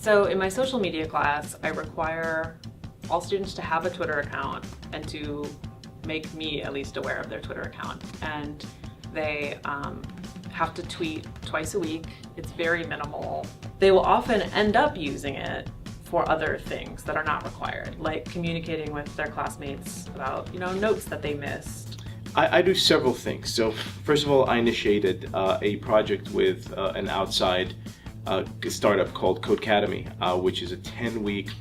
So in my social media class, I require all students to have a Twitter account and to make me at least aware of their Twitter account. And they have to tweet twice a week. It's very minimal. They will often end up using it for other things that are not required, like communicating with their classmates about, notes that they missed. I do several things. So first of all, I initiated a project with an outside startup called Codecademy, which is a 10-week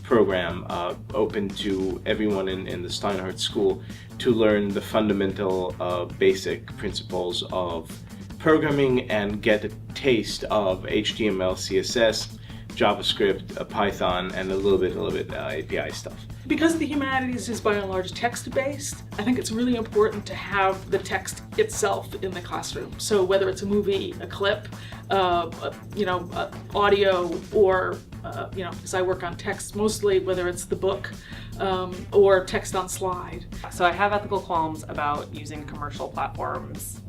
program open to everyone in the Steinhardt School to learn the fundamental basic principles of programming and get a taste of HTML, CSS, JavaScript, Python, and a little bit API stuff. Because the humanities is by and large text-based, I think it's really important to have the text itself in the classroom. So whether it's a movie, a clip, audio, or because I work on text mostly, whether it's the book or text on slide. So I have ethical qualms about using commercial platforms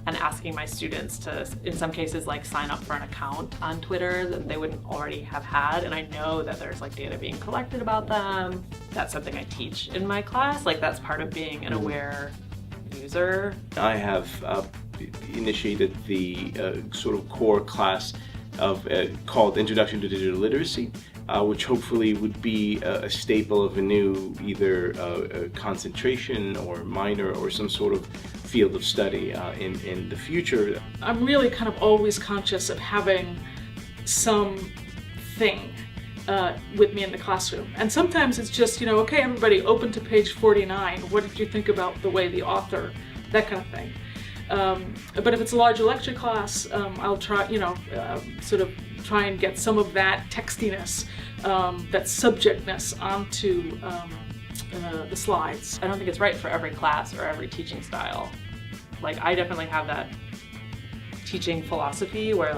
and asking my students to, in some cases, sign up for an account on Twitter that they wouldn't already have had. And I know that there's data being collected about them. That's something I teach in my class. That's part of being an aware user. I have initiated the sort of core class of called Introduction to Digital Literacy, which hopefully would be a staple of a new either concentration or minor or some sort of field of study in the future. I'm really kind of always conscious of having something with me in the classroom. And sometimes it's just, okay, everybody open to page 49. What did you think about the way the author, that kind of thing. But if it's a larger lecture class, I'll try, sort of try and get some of that textiness, that subjectness onto the slides. I don't think it's right for every class or every teaching style. I definitely have that teaching philosophy where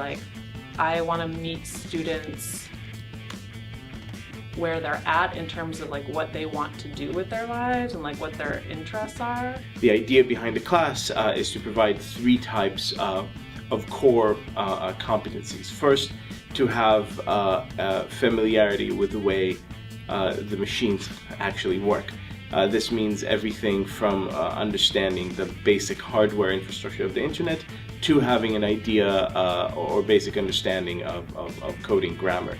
I want to meet students where they're at in terms of what they want to do with their lives and what their interests are. The idea behind the class is to provide 3 types of core competencies. First, to have familiarity with the way the machines actually work. This means everything from understanding the basic hardware infrastructure of the internet to having an idea or basic understanding of coding grammar.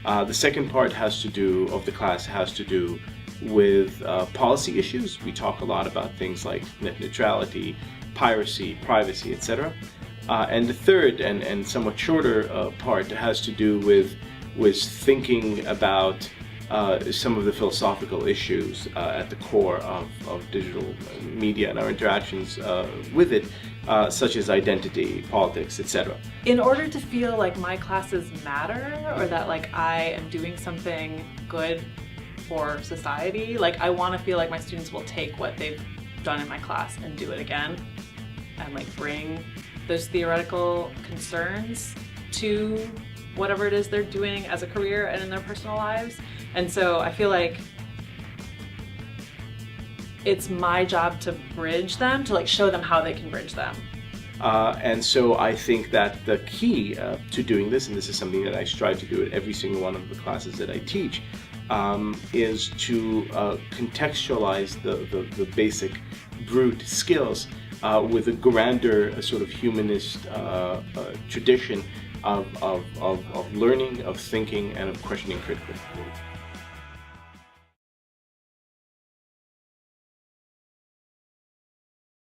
The second part of the class has to do with policy issues. We talk a lot about things like net neutrality, piracy, privacy, etc. And the third and somewhat shorter part has to do with thinking about some of the philosophical issues at the core of digital media and our interactions with it, such as identity, politics, etc. In order to feel like my classes matter or that I am doing something good for society, I want to feel like my students will take what they've done in my class and do it again and bring those theoretical concerns to whatever it is they're doing as a career and in their personal lives. And so I feel like it's my job to bridge them, to show them how they can bridge them. And so I think that the key to doing this, and this is something that I strive to do at every single one of the classes that I teach, is to contextualize the basic brute skills with a grander sort of humanist tradition of learning, of thinking, and of questioning critically.